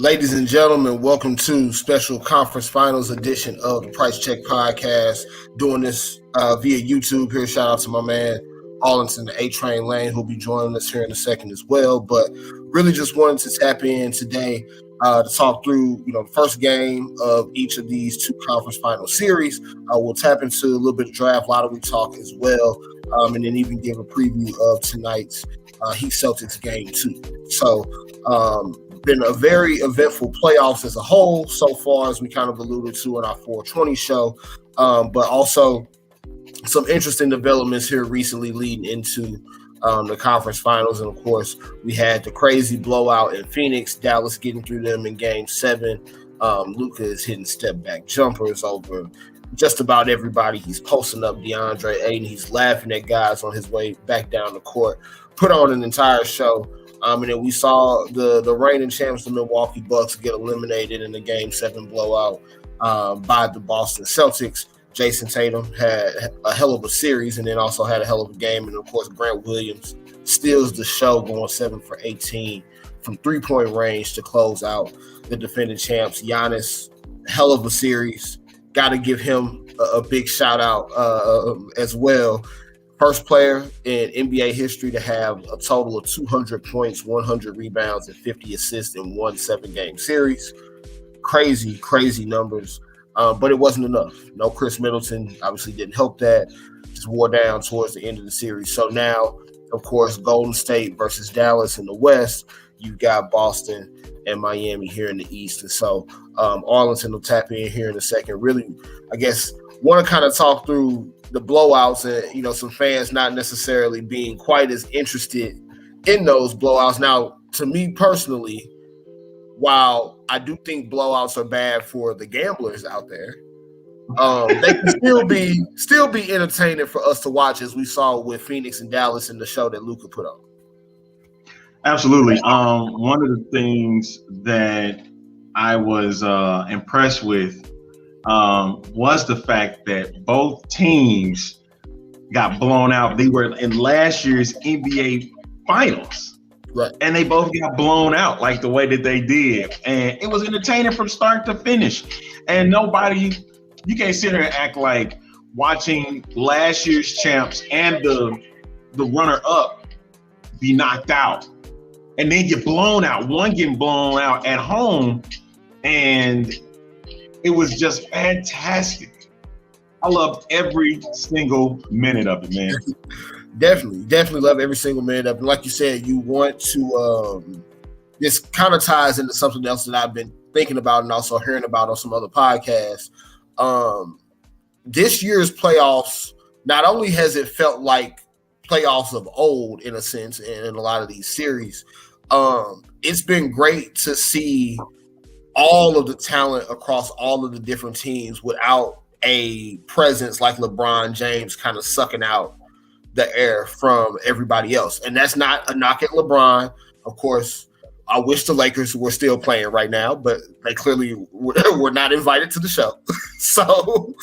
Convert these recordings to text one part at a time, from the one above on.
Ladies and gentlemen, welcome to special conference finals edition of the Price Check Podcast. Doing this via YouTube here. Shout out to my man Arlington, the A-Train Lane, who'll be joining us here in a second as well. But really just wanted to tap in today to talk through, the first game of each of these two conference final series. We'll tap into a little bit of draft lottery talk as well, and then even give a preview of tonight's Heat-Celtics game 2. So, been a very eventful playoffs as a whole so far, as we kind of alluded to in our 420 show, but also some interesting developments here recently leading into the conference finals. And of course, we had the crazy blowout in Phoenix, Dallas getting through them in game 7. Luka is hitting step back jumpers over just about everybody. He's posting up DeAndre Ayton. He's laughing at guys on his way back down the court. Put on an entire show. And then we saw the reigning champs, the Milwaukee Bucks, get eliminated in the Game 7 blowout by the Boston Celtics. Jason Tatum had a hell of a series and then also had a hell of a game. And, of course, Grant Williams steals the show, going 7 for 18 from three-point range to close out the defending champs. Giannis, hell of a series. Got to give him a big shout-out as well. First player in NBA history to have a total of 200 points, 100 rebounds, and 50 assists in one 7-game series. Crazy, crazy numbers. But it wasn't enough. No Chris Middleton obviously didn't help that. Just wore down towards the end of the series. So now, of course, Golden State versus Dallas in the West. You've got Boston and Miami here in the East. And so Arlington will tap in here in a second. Really, I guess, want to kind of talk through the blowouts and, some fans not necessarily being quite as interested in those blowouts. Now, to me personally, while I do think blowouts are bad for the gamblers out there, they can still be entertaining for us to watch, as we saw with Phoenix and Dallas in the show that Luka put on. Absolutely. One of the things that I was impressed with was the fact that both teams got blown out. They were in last year's NBA Finals, right? And they both got blown out like the way that they did. And it was entertaining from start to finish. And you can't sit here and act like watching last year's champs and the runner-up be knocked out and then get blown out. One getting blown out at home, and it was just fantastic. I loved every single minute of it, man. Definitely love every single minute of it. And like you said, you want to this kind of ties into something else that I've been thinking about and also hearing about on some other podcasts. This year's playoffs, not only has it felt like playoffs of old in a sense in a lot of these series, it's been great to see all of the talent across all of the different teams without a presence like LeBron James kind of sucking out the air from everybody else. And that's not a knock at LeBron. Of course, I wish the Lakers were still playing right now, but they clearly were not invited to the show. So,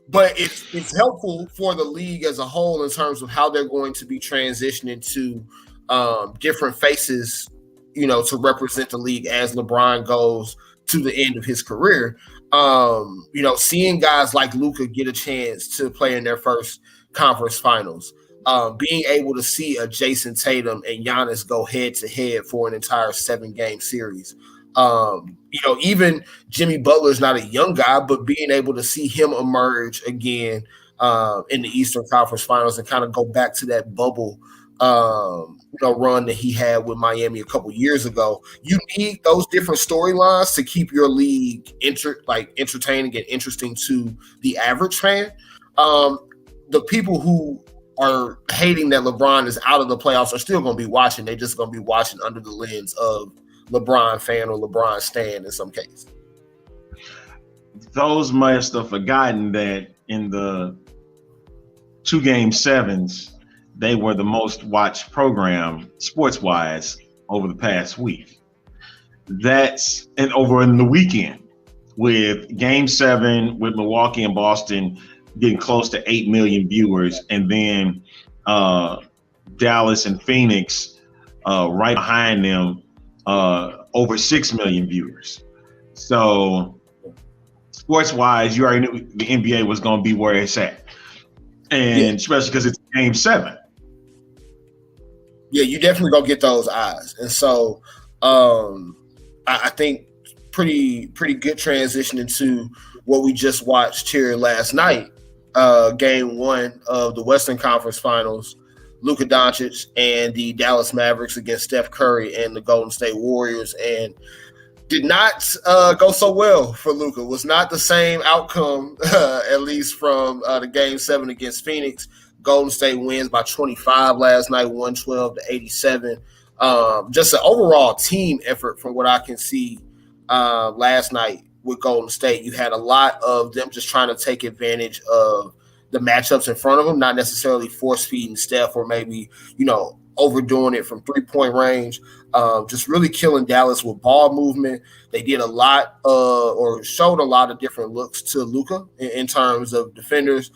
but it's helpful for the league as a whole in terms of how they're going to be transitioning to different faces, to represent the league as LeBron goes to the end of his career. Seeing guys like Luka get a chance to play in their first conference finals, being able to see a Jason Tatum and Giannis go head to head for an entire 7-game series. Even Jimmy Butler's not a young guy, but being able to see him emerge again in the Eastern Conference Finals and kind of go back to that bubble run that he had with Miami a couple years ago. You need those different storylines to keep your league entertaining and interesting to the average fan. The people who are hating that LeBron is out of the playoffs are still going to be watching. They're just going to be watching under the lens of LeBron fan or LeBron stan in some cases. Those must have forgotten that in the 2-game sevens, they were the most watched program sports-wise over the past week. And over in the weekend with Game 7 with Milwaukee and Boston getting close to 8 million viewers, and then Dallas and Phoenix right behind them over 6 million viewers. So sports wise, you already knew the NBA was going to be where it's at, and especially because it's Game 7. Yeah, you definitely gonna get those eyes, and so I think pretty good transition into what we just watched here last night, Game 1 of the Western Conference Finals. Luka Doncic and the Dallas Mavericks against Steph Curry and the Golden State Warriors, and did not go so well for Luka. Was not the same outcome, at least from the Game 7 against Phoenix. Golden State wins by 25 last night, 112-87. Just an overall team effort from what I can see last night with Golden State. You had a lot of them just trying to take advantage of the matchups in front of them, not necessarily force feeding Steph or maybe, overdoing it from 3-point range. Just really killing Dallas with ball movement. They did a lot or showed a lot of different looks to Luka in terms of defenders.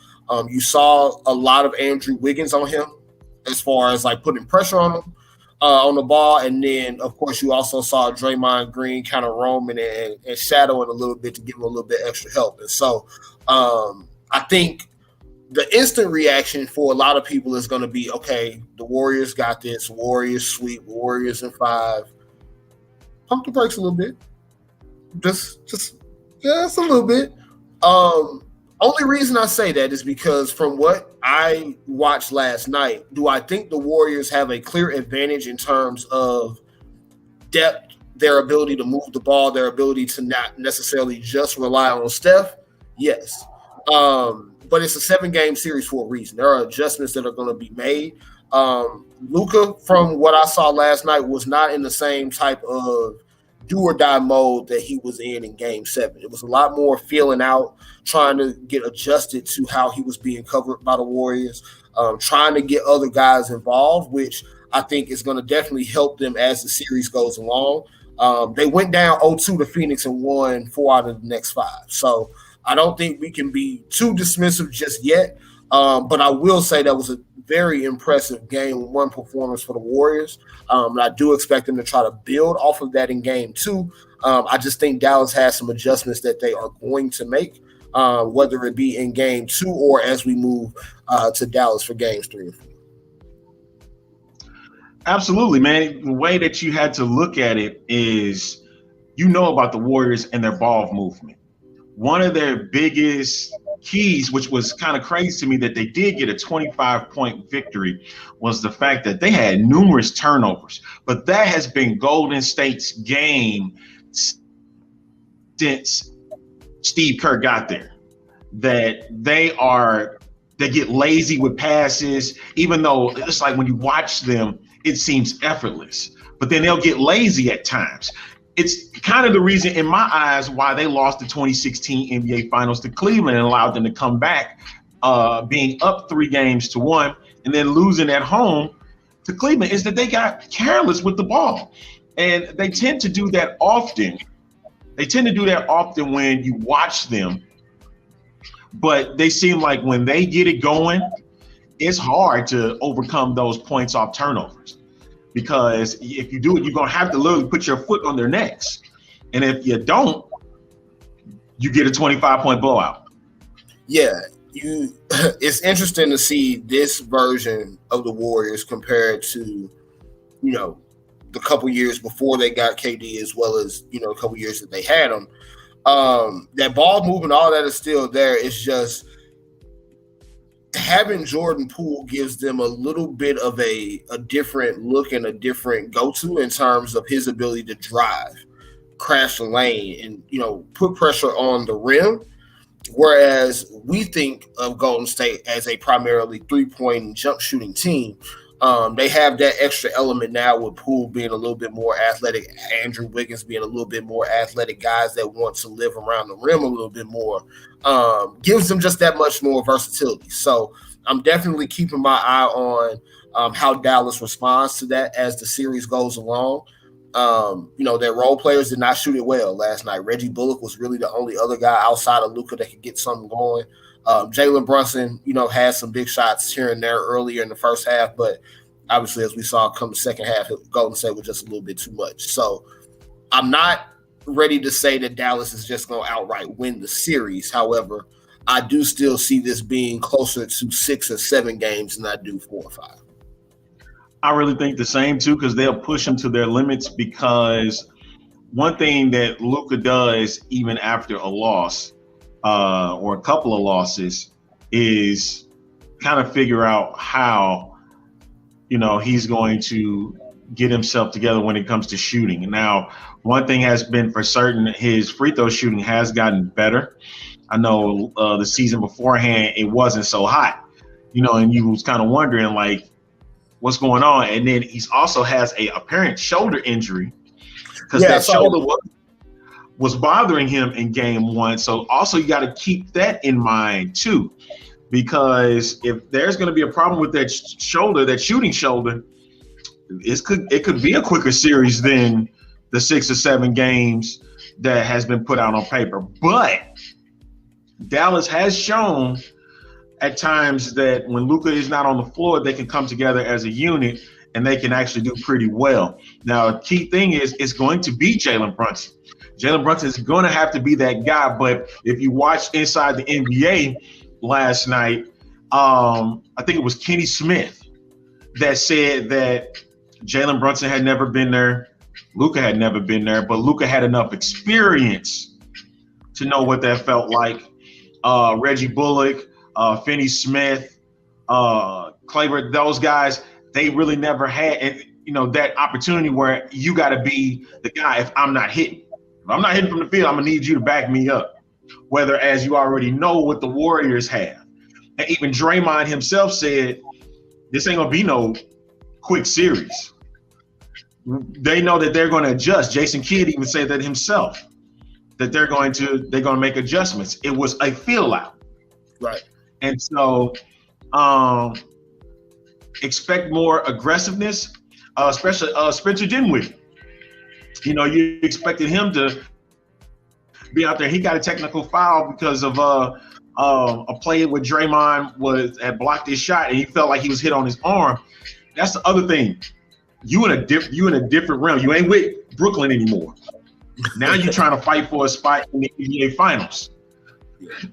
You saw a lot of Andrew Wiggins on him as far as like putting pressure on him on the ball. And then, of course, you also saw Draymond Green kind of roaming and shadowing a little bit to give him a little bit extra help. And so I think the instant reaction for a lot of people is going to be, okay, the Warriors got this. Warriors sweep, Warriors in 5. Pump the brakes a little bit. Just a little bit. Only reason I say that is because from what I watched last night, do I think the Warriors have a clear advantage in terms of depth, their ability to move the ball, their ability to not necessarily just rely on Steph? Yes. But it's a 7-game series for a reason. There are adjustments that are going to be made. Luka, from what I saw last night, was not in the same type of do or die mode that he was in Game 7. It was a lot more feeling out, trying to get adjusted to how he was being covered by the Warriors, trying to get other guys involved, which I think is going to definitely help them as the series goes along. They went down 0-2 to Phoenix and won 4 out of the next 5. So I don't think we can be too dismissive just yet. But I will say that was a very impressive Game 1 performance for the Warriors. And I do expect them to try to build off of that in Game 2. I just think Dallas has some adjustments that they are going to make, whether it be in Game 2 or as we move to Dallas for Games 3 and 4. Absolutely, man. The way that you had to look at it is, about the Warriors and their ball movement. One of their biggest keys, which was kind of crazy to me that they did get a 25-point victory, was the fact that they had numerous turnovers. But that has been Golden State's game since Steve Kerr got there. That they get lazy with passes, even though it's like when you watch them, it seems effortless. But then they'll get lazy at times. It's kind of the reason, in my eyes, why they lost the 2016 NBA Finals to Cleveland and allowed them to come back, being up 3-1 and then losing at home to Cleveland, is that they got careless with the ball. And they tend to do that often. They tend to do that often when you watch them. But they seem like when they get it going, it's hard to overcome those points off turnovers. Because if you do it, you're going to have to literally put your foot on their necks. And if you don't, you get a 25-point blowout. Yeah, it's interesting to see this version of the Warriors compared to, the couple years before they got KD, as well as, a couple years that they had them. That ball movement, all that is still there. It's just having Jordan Poole gives them a little bit of a different look and a different go-to in terms of his ability to drive, crash the lane, and, put pressure on the rim. Whereas we think of Golden State as a primarily 3-point and jump shooting team. They have that extra element now with Poole being a little bit more athletic, Andrew Wiggins being a little bit more athletic, guys that want to live around the rim a little bit more, gives them just that much more versatility. So I'm definitely keeping my eye on how Dallas responds to that as the series goes along. Their role players did not shoot it well last night. Reggie Bullock was really the only other guy outside of Luka that could get something going. Jalen Brunson, had some big shots here and there earlier in the first half, but obviously, as we saw come the second half, Golden State was just a little bit too much. So I'm not ready to say that Dallas is just going to outright win the series. However, I do still see this being closer to 6 or 7 games than I do 4 or 5. I really think the same too, because they'll push them to their limits. Because one thing that Luka does, even after a loss or a couple of losses, is kind of figure out how, he's going to get himself together when it comes to shooting. Now, one thing has been for certain, his free throw shooting has gotten better. I know the season beforehand, it wasn't so hot, and you was kind of wondering, like, what's going on. And then he also has a apparent shoulder injury, because that shoulder was bothering him in game 1. So also you got to keep that in mind too, because if there's going to be a problem with that shoulder, that shooting shoulder, it could be a quicker series than the 6 or 7 games that has been put out on paper. But Dallas has shown at times that when Luka is not on the floor, they can come together as a unit and they can actually do pretty well. Now, the key thing is it's going to be Jalen Brunson. Jalen Brunson is going to have to be that guy. But if you watched Inside the NBA last night, I think it was Kenny Smith that said that Jalen Brunson had never been there. Luka had never been there, but Luka had enough experience to know what that felt like. Reggie Bullock, Finney Smith, Claybert, those guys, they really never had, that opportunity where you got to be the guy if I'm not hitting. If I'm not hitting from the field, I'm going to need you to back me up. Whether, as you already know, what the Warriors have. And even Draymond himself said, this ain't going to be no quick series. They know that they're going to adjust. Jason Kidd even said that himself, that they're going to make adjustments. It was a feel out. Right. And so expect more aggressiveness, especially Spencer Dinwiddie. You expected him to be out there. He got a technical foul because of a play where Draymond had blocked his shot and he felt like he was hit on his arm. That's the other thing. You in a different realm. You ain't with Brooklyn anymore. Now you're trying to fight for a spot in the NBA Finals.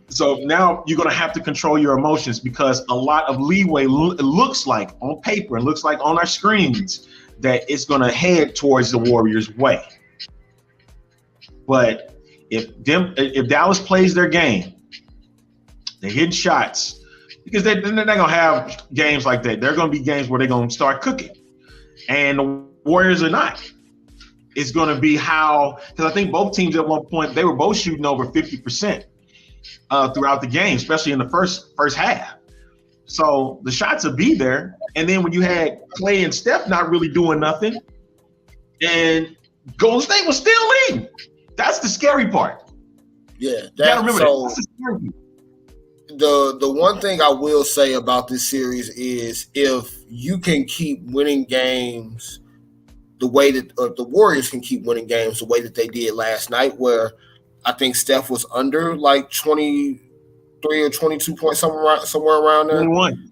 So now you're going to have to control your emotions, because a lot of leeway looks like on paper and looks like on our screens that it's going to head towards the Warriors' way. But if Dallas plays their game, they're hitting shots, because they're not going to have games like that. They're going to be games where they're going to start cooking. And the Warriors are not. It's going to be how, because I think both teams at one point, they were both shooting over 50%. Throughout the game, especially in the first half. So the shots will be there. And then when you had Clay and Steph not really doing nothing, and Golden State was still leading. That's the scary part. Yeah. That's the scary part. The one thing I will say about this series is, if you can keep winning games the way that the Warriors can keep winning games the way that they did last night, where I think Steph was under like 23 or 22 points, somewhere around there. 21.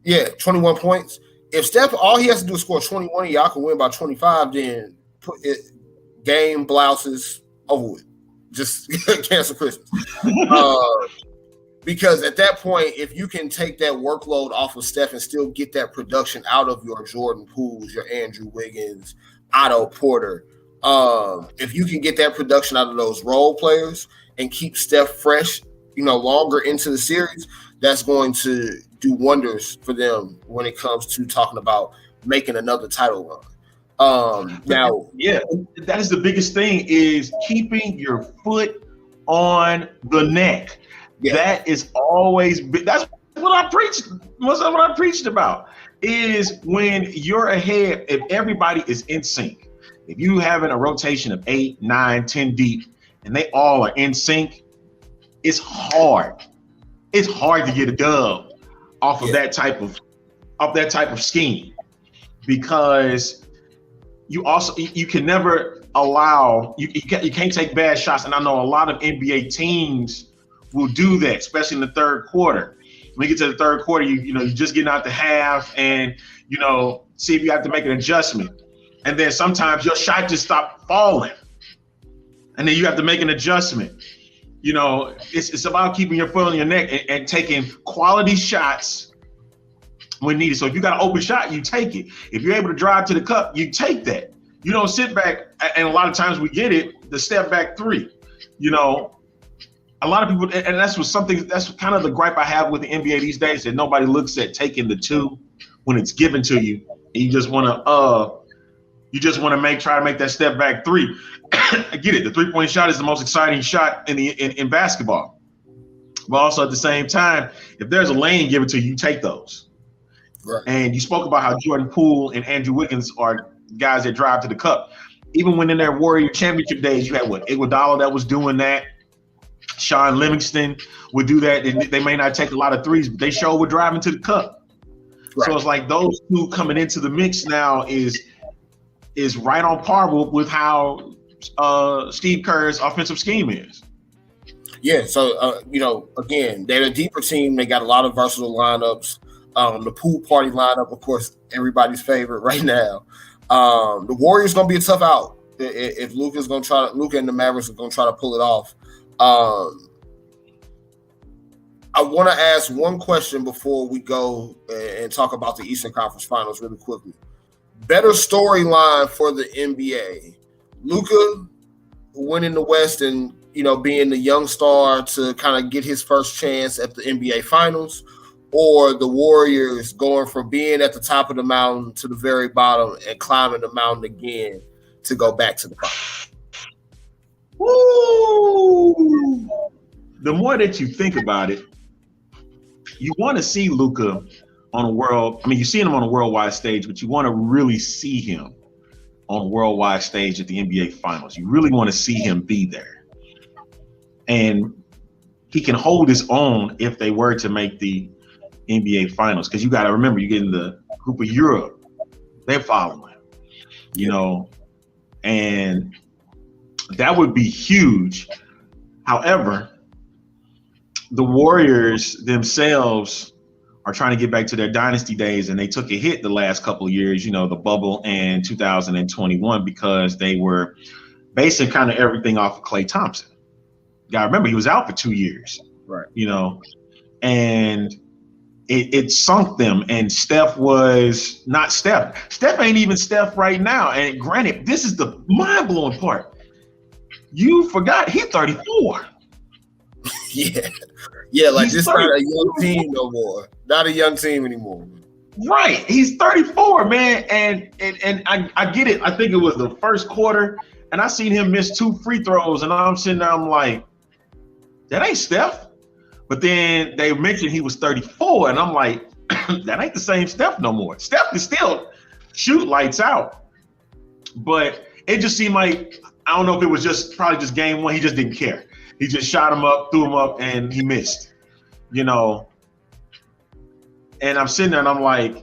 Yeah, 21 points. If Steph, all he has to do is score 21 and y'all can win by 25, then game blouses over with. Just cancel Christmas. Because at that point, if you can take that workload off of Steph and still get that production out of your Jordan Pooles, your Andrew Wiggins, Otto Porter, if you can get that production out of those role players and keep Steph fresh, longer into the series, that's going to do wonders for them when it comes to talking about making another title run. Now, yeah, that is the biggest thing, is keeping your foot on the neck. Yeah. That is always, that's what I preached. What I preached about is when you're ahead, if everybody is in sync. If you having a rotation of 8, 9, 10 deep, and they all are in sync, it's hard. It's hard to get a dub off of that type of scheme, because you can never allow, you can't take bad shots. And I know a lot of NBA teams will do that, especially in the third quarter. when you get to the third quarter, you're just getting out the half, and see if you have to make an adjustment. And then sometimes your shot just stopped falling, and then you have to make an adjustment. It's about keeping your foot on your neck and taking quality shots when needed. So if you got an open shot, you take it. If you're able to drive to the cup, you take that. You don't sit back, and a lot of times we get it, the step back three. A lot of people, and that's kind of the gripe I have with the NBA these days, that nobody looks at taking the two when it's given to you, and you just want to try to make that step back three. I get it. The 3-point shot is the most exciting shot in basketball. But also at the same time, if there's a lane given to you, you take those. Right. And you spoke about how Jordan Poole and Andrew Wiggins are guys that drive to the cup. Even when in their Warrior championship days, you had Iguodala that was doing that. Sean Livingston would do that. They may not take a lot of threes, but they sure were driving to the cup. Right. So it's like those two coming into the mix now is right on par with how Steve Kerr's offensive scheme is. Yeah, so again, they're a deeper team. They got a lot of versatile lineups. The pool party lineup, of course, everybody's favorite right now. The Warriors gonna be a tough out if Luka and the Mavericks are gonna try to pull it off. I want to ask one question before we go and talk about the Eastern Conference Finals really quickly. Better storyline for the NBA: Luka winning the West and being the young star to kind of get his first chance at the NBA Finals, or the Warriors going from being at the top of the mountain to the very bottom and climbing the mountain again to go back to the finals? Woo! The more that you think about it, you want to see Luka on a world. I mean, you've seen him on a worldwide stage, but you want to really see him on a worldwide stage at the NBA Finals. You really want to see him be there. And he can hold his own if they were to make the NBA Finals. Because you got to remember, you get in the group of Europe, they're following him, and that would be huge. However, the Warriors themselves are trying to get back to their dynasty days, and they took a hit the last couple of years, the bubble and 2021, because they were basing kind of everything off of Klay Thompson. You gotta remember, he was out for 2 years, right? And it sunk them. And Steph was not Steph. Steph ain't even Steph right now. And granted, this is the mind-blowing part. You forgot he's 34. Yeah, like this is not a young team no more. Not a young team anymore. Right. He's 34, man. And I get it. I think it was the first quarter, and I seen him miss 2 free throws, and I'm sitting there, I'm like, that ain't Steph. But then they mentioned he was 34, and I'm like, that ain't the same Steph no more. Steph is still shoot lights out. But it just seemed like, I don't know if it was probably just game one, he just didn't care. He just shot him up, threw him up, and he missed, And I'm sitting there and I'm like,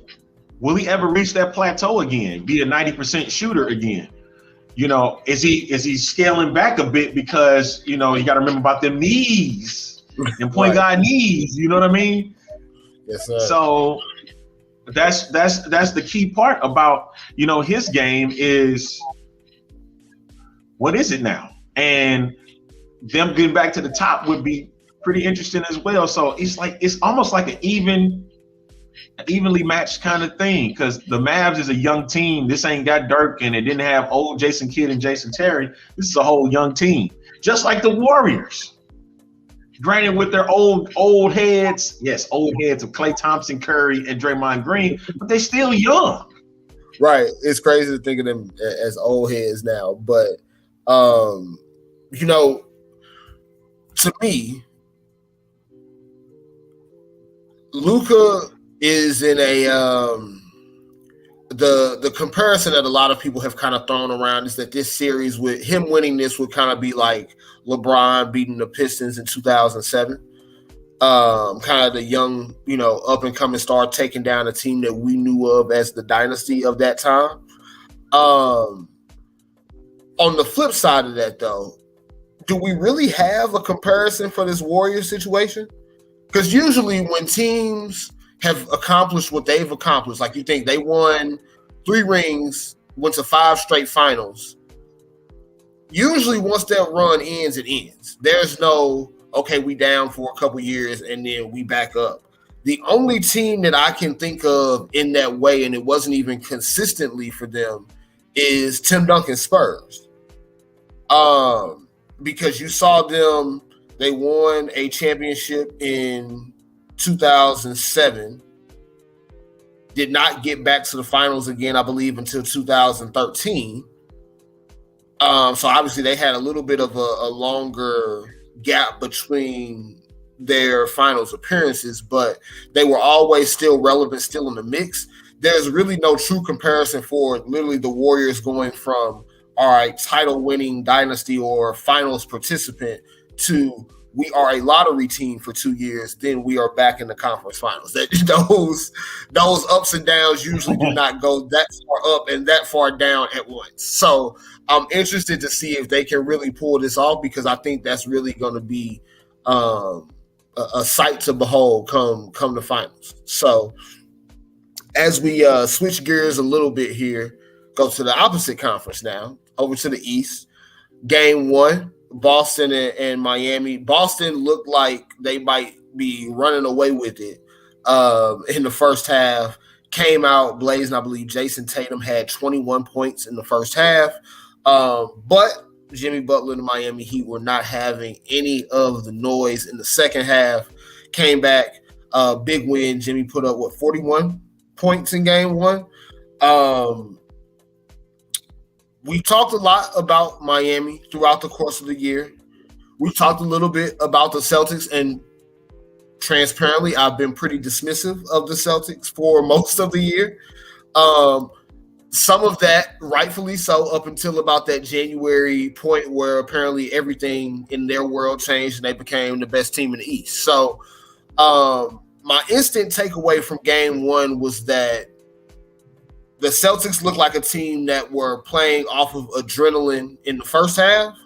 will he ever reach that plateau again, be a 90% shooter again? Is he scaling back a bit because, you got to remember about them knees and point guard knees, you know what I mean? Yes, sir. So that's the key part about, his game is, what is it now? And them getting back to the top would be pretty interesting as well. So it's almost like an evenly matched kind of thing, because the Mavs is a young team. This ain't got Dirk, and it didn't have old Jason Kidd and Jason Terry. This is a whole young team, just like the Warriors. Granted, with their old heads, yes, old heads of Klay Thompson, Curry, and Draymond Green, but they still young. Right. It's crazy to think of them as old heads now, but to me, Luka is in the comparison that a lot of people have kind of thrown around is that this series, with him winning this, would kind of be like LeBron beating the Pistons in 2007. Kind of the young, up and coming star taking down a team that we knew of as the dynasty of that time. On the flip side of that, though, do we really have a comparison for this Warriors situation? Because usually when teams have accomplished what they've accomplished, like you think they won 3 rings, went to 5 straight finals. Usually once that run ends, it ends. There's no, okay, we down for a couple years and then we back up. The only team that I can think of in that way, and it wasn't even consistently for them, is Tim Duncan's Spurs. Because you saw them, they won a championship in 2007, did not get back to the finals again, I believe, until 2013. So obviously they had a little bit of a longer gap between their finals appearances, but they were always still relevant, still in the mix. There's really no true comparison for literally the Warriors going from, all right, title winning dynasty or finals participant to we are a lottery team for 2 years, then we are back in the conference finals. Those ups and downs usually do not go that far up and that far down at once. So I'm interested to see if they can really pull this off, because I think that's really going to be a sight to behold come the finals. So as we switch gears a little bit here, go to the opposite conference now, over to the East. Game 1, Boston and Miami. Boston looked like they might be running away with it in the first half. Came out blazing. I believe Jason Tatum had 21 points in the first half. But Jimmy Butler and the Miami Heat were not having any of the noise in the second half. Came back, big win. Jimmy put up, 41 points in game 1. We talked a lot about Miami throughout the course of the year. We talked a little bit about the Celtics, and transparently, I've been pretty dismissive of the Celtics for most of the year. Some of that, rightfully so, up until about that January point where apparently everything in their world changed and they became the best team in the East. So my instant takeaway from game 1 was that the Celtics looked like a team that were playing off of adrenaline in the first half,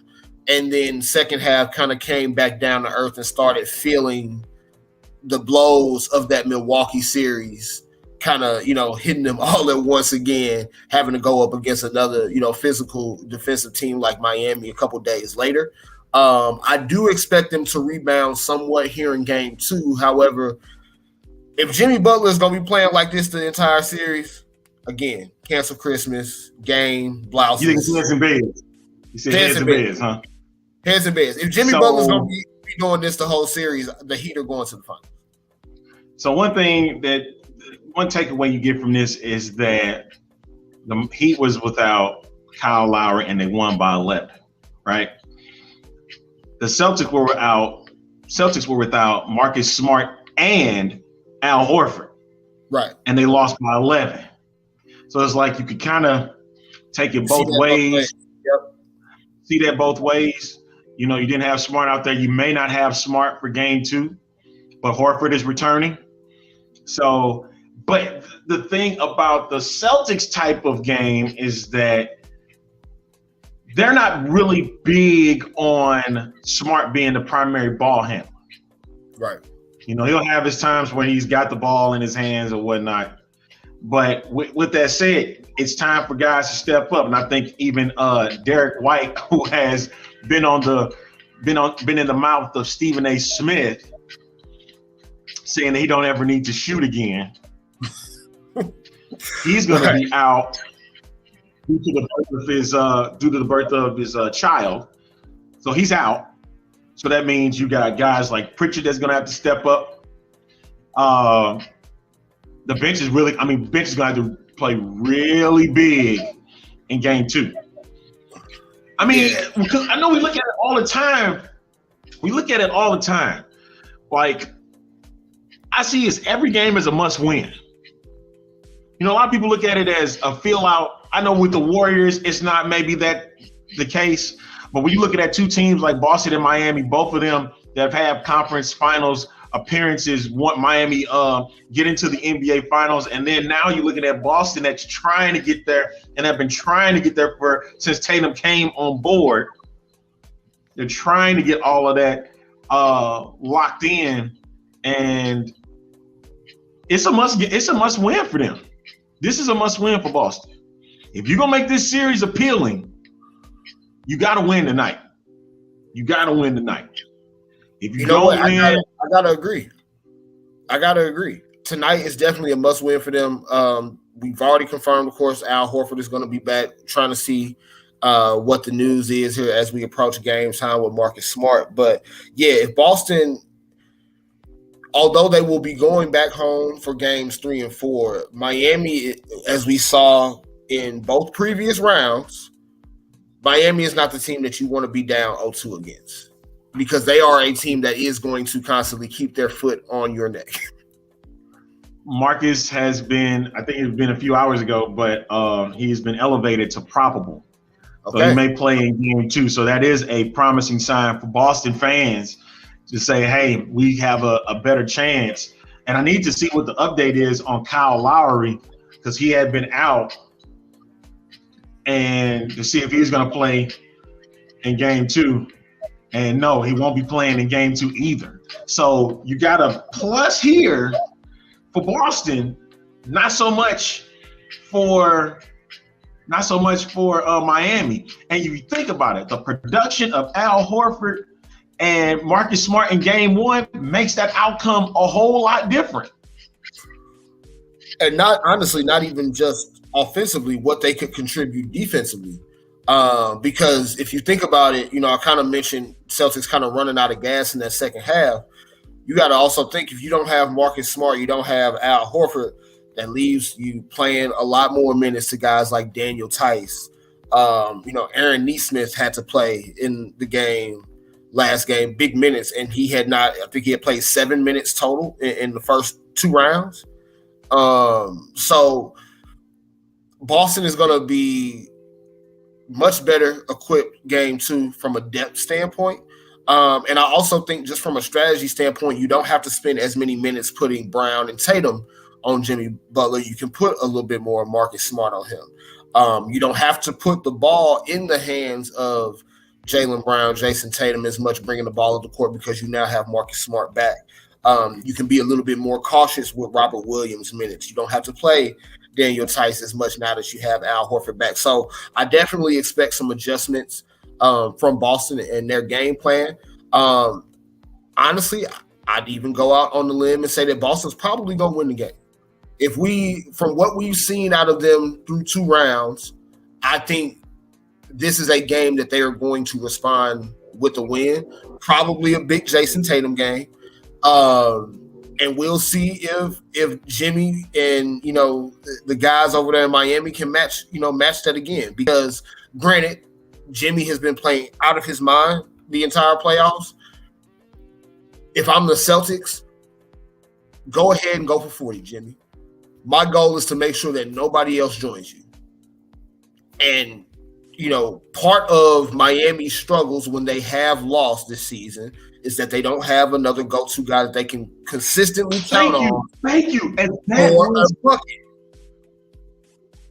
and then second half kind of came back down to earth and started feeling the blows of that Milwaukee series, kind of, hitting them all at once again, having to go up against another, physical defensive team like Miami a couple days later. I do expect them to rebound somewhat here in game 2. However, if Jimmy Butler is going to be playing like this the entire series, again, cancel Christmas, game, blouses. You think it's heads and beds? You said heads and beds, huh? Heads and beds. If Jimmy Butler's going to be doing this the whole series, the Heat are going to the finals. So one takeaway you get from this is that the Heat was without Kyle Lowry and they won by 11, right? The Celtics were without Marcus Smart and Al Horford. Right. And they lost by 11. So it's like you could kind of take it both ways. Yep. See that both ways. You didn't have Smart out there. You may not have Smart for game 2, but Horford is returning. So, but the thing about the Celtics type of game is that they're not really big on Smart being the primary ball handler. Right. He'll have his times when he's got the ball in his hands or whatnot. But with that said, it's time for guys to step up. And I think even Derek White, who has been in the mouth of Stephen A. Smith, saying that he don't ever need to shoot again. He's going to be out due to the birth of his child. So he's out. So that means you got guys like Pritchard that's going to have to step up. The bench is going to have to play really big in game 2. Because I know we look at it all the time. Like, I see every game as a must win. A lot of people look at it as a feel out. I know with the Warriors, it's not maybe that the case. But when you look at that 2 teams like Boston and Miami, both of them that have had conference finals appearances, want Miami get into the NBA finals, and then now you're looking at Boston that's trying to get there and have been trying to get there since Tatum came on board. They're trying to get all of that locked in. and it's a must win for them. This is a must win for Boston. If you're gonna make this series appealing, you got to win tonight. You got to win tonight. If you don't win, I gotta agree. Tonight is definitely a must win for them. We've already confirmed, of course, Al Horford is going to be back. Trying to see what the news is here as we approach game time with Marcus Smart. But yeah, if Boston, although they will be going back home for games 3 and 4, Miami, as we saw in both previous rounds, Miami is not the team that you want to be down 0-2 against, because they are a team that is going to constantly keep their foot on your neck. Marcus has been, I think it's been a few hours ago, but he's been elevated to probable. Okay. So he may play in game 2. So that is a promising sign for Boston fans to say, hey, we have a better chance. And I need to see what the update is on Kyle Lowry, because he had been out, and to see if he's going to play in game 2. And no, he won't be playing in game 2 either. So you got a plus here for Boston, not so much for Miami. And you think about it, the production of Al Horford and Marcus Smart in game 1 makes that outcome a whole lot different. And not even just offensively, what they could contribute defensively. Because if you think about it, I kind of mentioned Celtics kind of running out of gas in that second half. You got to also think, if you don't have Marcus Smart, you don't have Al Horford, that leaves you playing a lot more minutes to guys like Daniel Tice. Aaron Nesmith had to play in the last game, big minutes, and he had not, I think he had played 7 minutes total in the first 2 rounds. So Boston is going to be much better equipped game 2 from a depth standpoint. And I also think, just from a strategy standpoint, you don't have to spend as many minutes putting Brown and Tatum on Jimmy Butler. You can put a little bit more Marcus Smart on him. You don't have to put the ball in the hands of Jaylen Brown, Jason Tatum as much, bringing the ball to the court, because you now have Marcus Smart back. You can be a little bit more cautious with Robert Williams' minutes. You don't have to play Daniel Tice as much now that you have Al Horford back. So I definitely expect some adjustments from Boston and their game plan. Honestly, I'd even go out on the limb and say that Boston's probably going to win the game. From what we've seen out of them through 2 rounds, I think this is a game that they are going to respond with a win, probably a big Jason Tatum game. And we'll see if Jimmy and, the guys over there in Miami can match that again. Because granted, Jimmy has been playing out of his mind the entire playoffs. If I'm the Celtics, go ahead and go for 40, Jimmy. My goal is to make sure that nobody else joins you. And, part of Miami's struggles when they have lost this season is that they don't have another go-to guy that they can consistently count on. Thank you. And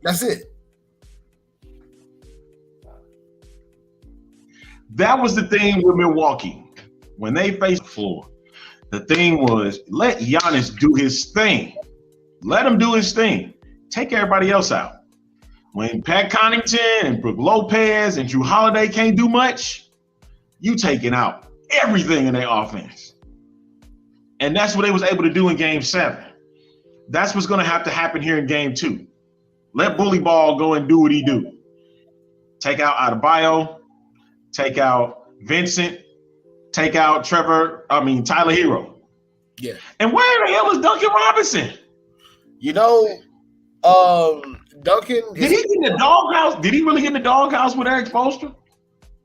that's it. That was the thing with Milwaukee. When they faced the floor, the thing was, let Giannis do his thing. Let him do his thing. Take everybody else out. When Pat Connaughton and Brook Lopez and Jrue Holiday can't do much, you taking out everything in their offense. And that's what they was able to do in game 7. That's what's going to have to happen here in game 2. Let Bully Ball go and do what he do. Take out Adebayo. Take out Vincent. Take out Tyler Hero. Yeah. And where the hell is Duncan Robinson? Duncan. Did he get in the doghouse? Did he really get in the doghouse with Eric Spoelstra?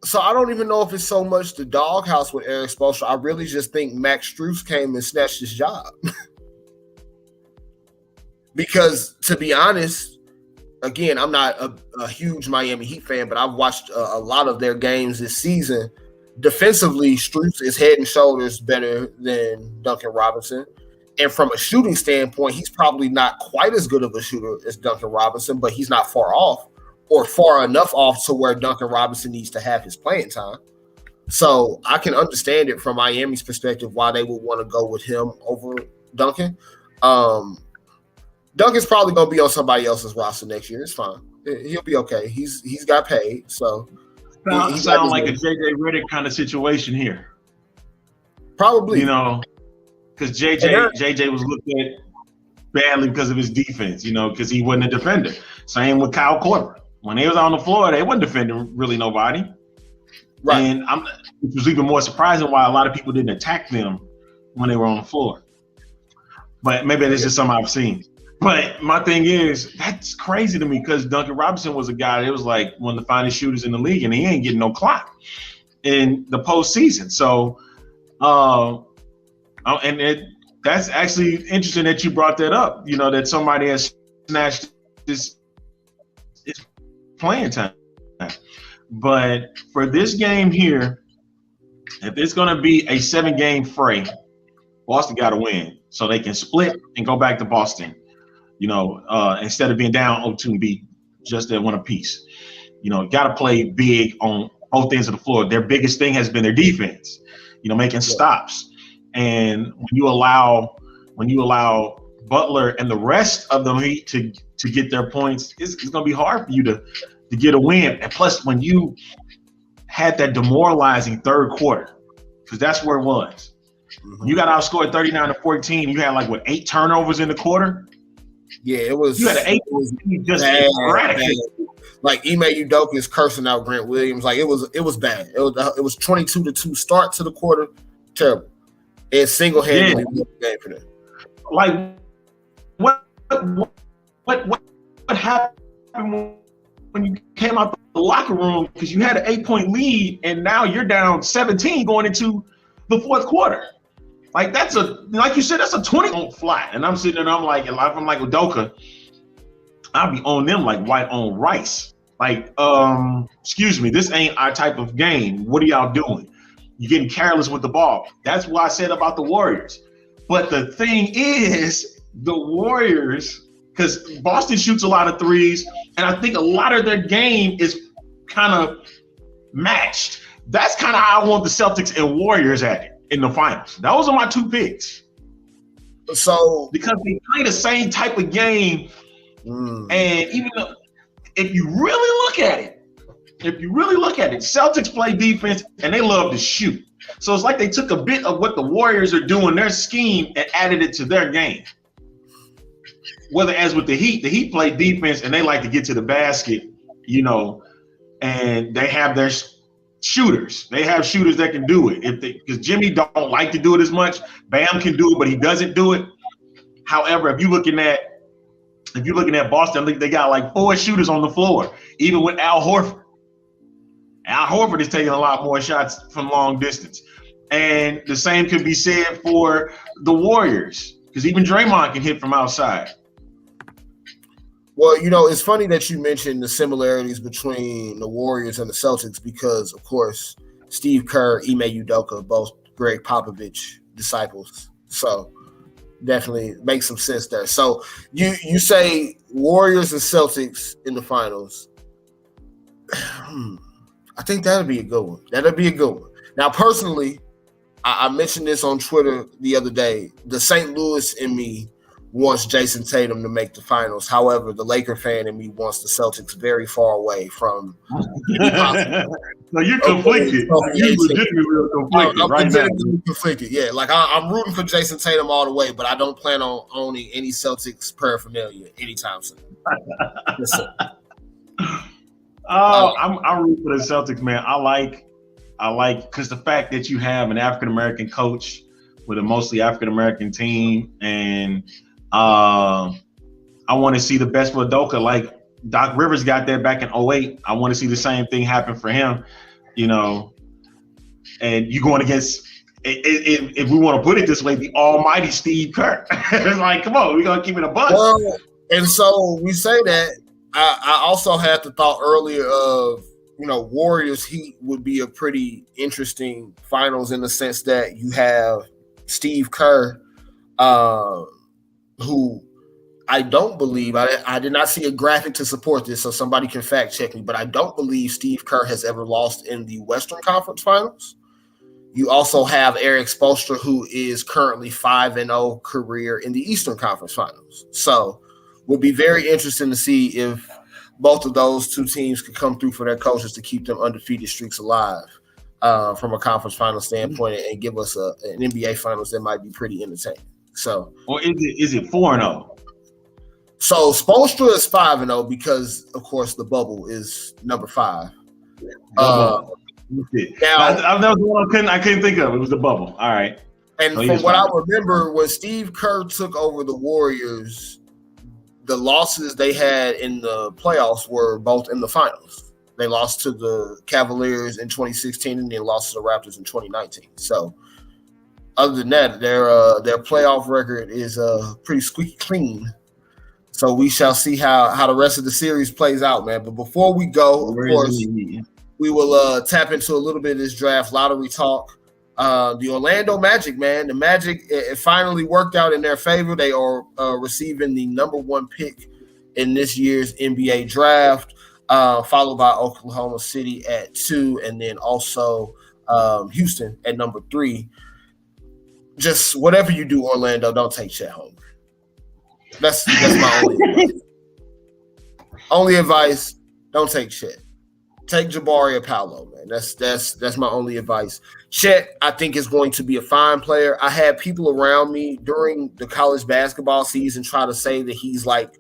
So I don't even know if it's so much the doghouse with Eric Spoelstra. I really just think Max Strus came and snatched his job. Because, to be honest, again, I'm not a huge Miami Heat fan, but I've watched a lot of their games this season. Defensively, Strus is head and shoulders better than Duncan Robinson. And from a shooting standpoint, he's probably not quite as good of a shooter as Duncan Robinson, but he's not far off, or far enough off to where Duncan Robinson needs to have his playing time. So I can understand it from Miami's perspective why they would want to go with him over Duncan. Um, Duncan's probably going to be on somebody else's roster next year. It's fine. He'll be okay. He's got paid, so Sound like a JJ Redick kind of situation here. Probably, because JJ was looked at badly because of his defense, because he wasn't a defender. Same with Kyle Korver. When they was on the floor, they wasn't defending really nobody. Right. And it was even more surprising why a lot of people didn't attack them when they were on the floor. But maybe that's just something I've seen. But my thing is, that's crazy to me because Duncan Robinson was a guy that was like one of the finest shooters in the league, and he ain't getting no clock in the postseason. So, that's actually interesting that you brought that up, that somebody has snatched his playing time. But for this game here, if it's going to be a 7-game fray, Boston got to win so they can split and go back to Boston, instead of being down 0-2 and be just at one apiece. Got to play big on both ends of the floor. Their biggest thing has been their defense, making stops. And when you allow Butler and the rest of the Heat to get their points, it's going to be hard for you to get a win. And plus, when you had that demoralizing third quarter, because that's where it was. When you got outscored 39-14, you had 8 turnovers in the quarter. Yeah, it was. You had an 8 just erratic. Like Ime Udoka is cursing out Grant Williams. It was bad. It was 22-2 start to the quarter. Terrible. It single-handedly won the game for them. What happened when you came out the locker room because you had an 8-point lead and now you're down 17 going into the fourth quarter? Like you said, that's a 20 flat. And I'm sitting there and I'm like Udoka, I'll be on them like white on rice. Excuse me, this ain't our type of game. What are y'all doing? You're getting careless with the ball. That's what I said about the Warriors. But the thing is, the Warriors, because Boston shoots a lot of threes, and I think a lot of their game is kind of matched. That's kind of how I want the Celtics and Warriors at it in the finals. Those are my 2 picks. So because they play the same type of game, and even though, if you really look at it, Celtics play defense and they love to shoot. So it's like they took a bit of what the Warriors are doing, their scheme, and added it to their game. Whether as with the Heat play defense and they like to get to the basket, and they have their shooters. They have shooters that can do it. Because Jimmy don't like to do it as much. Bam can do it, but he doesn't do it. However, if you're looking at Boston, they got 4 shooters on the floor, even with Al Horford. Al Horford is taking a lot more shots from long distance. And the same could be said for the Warriors, because even Draymond can hit from outside. Well, it's funny that you mentioned the similarities between the Warriors and the Celtics because, of course, Steve Kerr, Ime Udoka, both Greg Popovich disciples. So definitely makes some sense there. So you say Warriors and Celtics in the finals. I think that'd be a good one. Now, personally, I mentioned this on Twitter the other day. The St. Louis in me wants Jason Tatum to make the finals. However, the Laker fan in me wants the Celtics very far away from. So you're conflicted. You're legitimately real conflicted. I'm right now. Conflicted. Yeah, I'm rooting for Jason Tatum all the way, but I don't plan on owning any Celtics paraphernalia anytime soon. I'm rooting for the Celtics, man. I like because the fact that you have an African American coach with a mostly African American team, and I want to see the best for Udoka. Like Doc Rivers got that back in 2008. I want to see the same thing happen for him, And you going against, if we want to put it this way, the almighty Steve Kerr. It's like, come on, we're gonna keep it a buck. Well, and so we say that. I also had the thought earlier of, Warriors Heat would be a pretty interesting finals in the sense that you have Steve Kerr, who I don't believe I did not see a graphic to support this, so somebody can fact check me. But I don't believe Steve Kerr has ever lost in the Western Conference Finals. You also have Eric Spoelstra, who is currently 5-0 career in the Eastern Conference Finals. So, would be very interesting to see if both of those two teams could come through for their coaches to keep them undefeated streaks alive from a conference final standpoint and give us an NBA Finals that might be pretty entertaining. So, or is it 4-0? So Spoelstra is 5-0 because, of course, the bubble is number 5. Now, that was the one I couldn't think of. It was the bubble. All right. And from what I remember, when Steve Kerr took over the Warriors, the losses they had in the playoffs were both in the finals. They lost to the Cavaliers in 2016 and then lost to the Raptors in 2019. So, other than that, their playoff record is pretty squeaky clean. So we shall see how the rest of the series plays out, man. But before we go, of course, we will tap into a little bit of this draft lottery talk. The Orlando Magic, man. The Magic, it finally worked out in their favor. They are receiving the number 1 pick in this year's NBA draft, followed by Oklahoma City at 2, and then also Houston at number 3. Just whatever you do, Orlando, don't take Chet Holmgren. That's my only advice. Don't take Chet. Take Jabari or Paolo, man. That's my only advice. Chet, I think, is going to be a fine player. I had people around me during the college basketball season try to say that he's like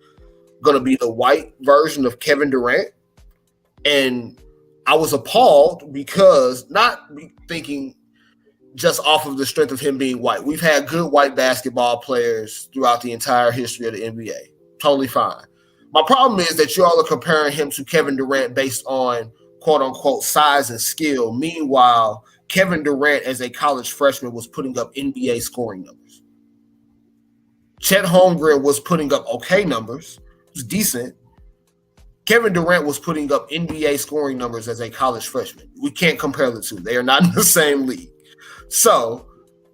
going to be the white version of Kevin Durant, and I was appalled because not thinking just off of the strength of him being white. We've had good white basketball players throughout the entire history of the NBA. Totally fine. My problem is that you all are comparing him to Kevin Durant based on quote-unquote size and skill. Meanwhile, Kevin Durant as a college freshman was putting up NBA scoring numbers. Chet Holmgren was putting up okay numbers. It was decent. Kevin Durant was putting up NBA scoring numbers as a college freshman. We can't compare the two. They are not in the same league. So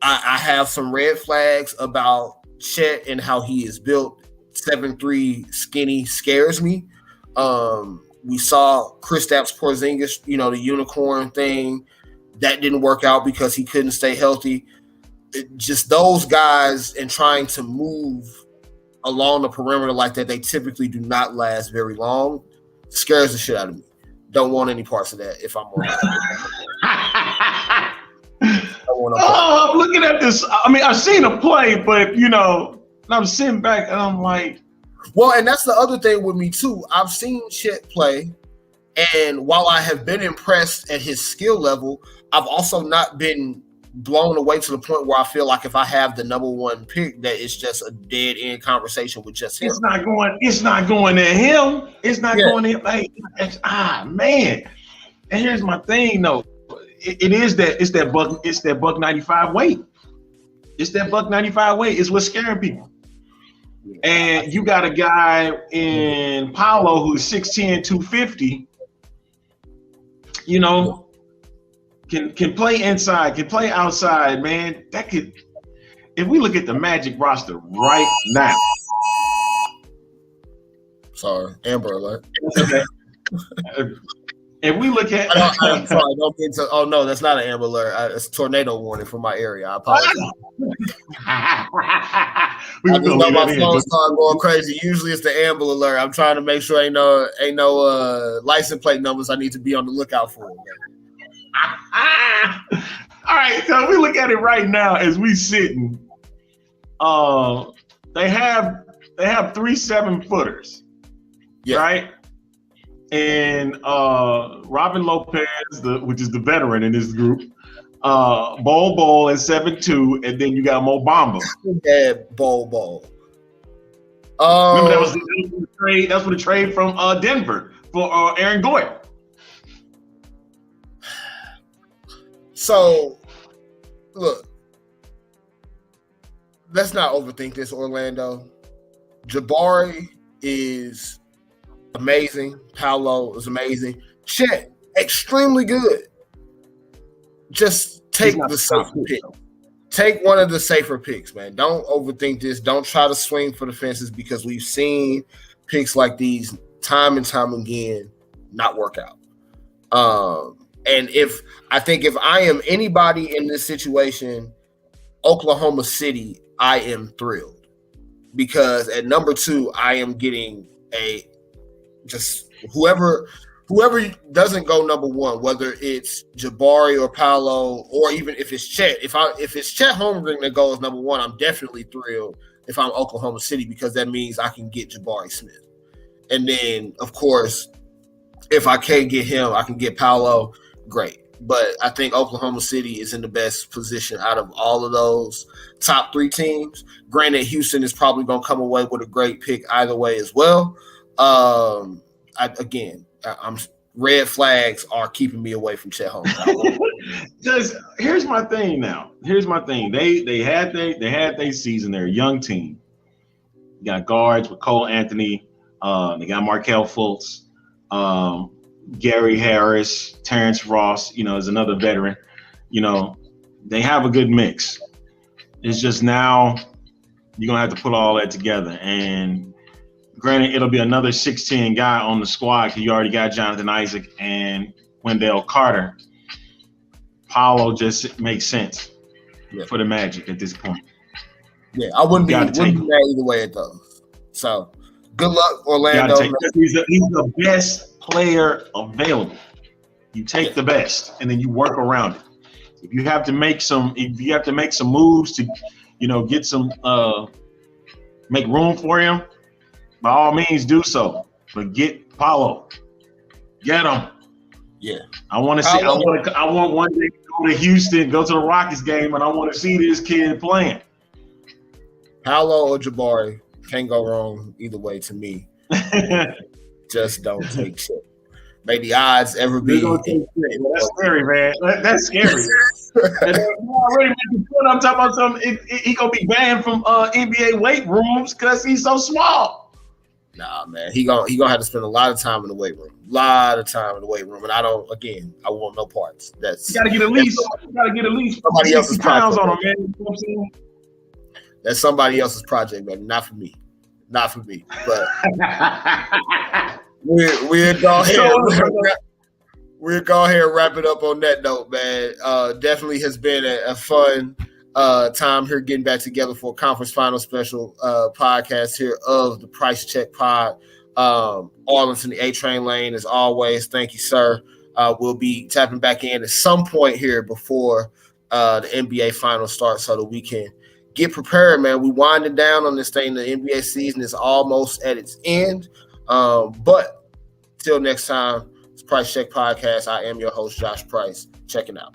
I have some red flags about Chet and how he is built. 7'3" skinny scares me. We saw Kristaps Porzingis, the unicorn thing. That didn't work out because he couldn't stay healthy. Just those guys and trying to move along the perimeter like that, they typically do not last very long. Scares the shit out of me. Don't want any parts of that if I'm honest. I'm looking at this. I mean, I've seen him play, but I'm sitting back and I'm like, well, and that's the other thing with me too. I've seen Chet play, and while I have been impressed at his skill level, I've also not been blown away to the point where I feel like if I have the number 1 pick, that it's just a dead end conversation with just him. It's not going to him. It's not going to him. Like, man. And here's my thing, though. It's that buck 95 weight. It's that buck 95 weight. It's what's scaring people. And you got a guy in Paolo who's 6'10", 250. Can play inside, can play outside, man. That could, if we look at the Magic roster right now. Sorry, Amber Alert. Okay. If we look at, I'm sorry, don't get to. Oh no, that's not an Amber Alert. It's a tornado warning for my area. I apologize. I just know my phone started going crazy. Usually it's the Amber Alert. I'm trying to make sure ain't no license plate numbers I need to be on the lookout for. All right, so we look at it right now as we sitting. They have 3 7-footers, right? And Robin Lopez, which is the veteran in this group, Bol at 7'2", and then you got Mo Bamba. Yeah, Bol. Remember that was the trade. That's for the trade from Denver for Aaron Gordon. So, look, let's not overthink this, Orlando. Jabari is amazing. Paolo is amazing. Chet, extremely good. Just take the safe pick. take one of the safer picks, man. Don't overthink this. Don't try to swing for the fences because we've seen picks like these time and time again not work out. And if I am anybody in this situation, Oklahoma City, I am thrilled because at number 2, I am getting just whoever doesn't go number 1, whether it's Jabari or Paolo, or even if it's Chet. If it's Chet Holmgren that goes number 1, I'm definitely thrilled if I'm Oklahoma City because that means I can get Jabari Smith. And then, of course, if I can't get him, I can get Paolo. Great. But I think Oklahoma City is in the best position out of all of those top 3 teams. Granted, Houston is probably going to come away with a great pick either way as well. Red flags are keeping me away from Chet Holmgren. Because here's my thing now. They had their season. They're a young team. You got guards with Cole Anthony. They got Markelle Fultz. Gary Harris, Terrence Ross, is another veteran. They have a good mix. It's just now you're going to have to put all that together. And granted, it'll be another 6'10" guy on the squad because you already got Jonathan Isaac and Wendell Carter. Paolo just makes sense for the Magic at this point. Yeah, I wouldn't be mad either way it goes. So good luck, Orlando. He's the best player available. You take the best and then you work around it. If you have to make some moves to get some make room for him, by all means do so. But get Paolo. Get him. Yeah. I want one day to go to Houston, go to the Rockets game, and I want to see this kid playing. Paolo or Jabari, can't go wrong either way to me. Just don't take shit. May the odds ever be. That's scary, man. That's scary. I'm talking about something. He gonna be banned from NBA weight rooms because he's so small. Nah, man. He gonna have to spend a lot of time in the weight room. And I want no parts. You gotta get at least somebody else's pounds project, on him, man. You know what I'm saying? That's somebody else's project, baby. Not for me. But we'll go ahead and wrap it up on that note, man. Definitely has been a fun time here getting back together for a conference final special podcast here of the Price Check Pod. Arlington, the A-Train Lane, as always. Thank you, sir. We'll be tapping back in at some point here before the NBA finals start so that we can get prepared, man. We winding down on this thing. The NBA season is almost at its end. But till next time, it's Price Check Podcast. I am your host, Josh Price. Checking out.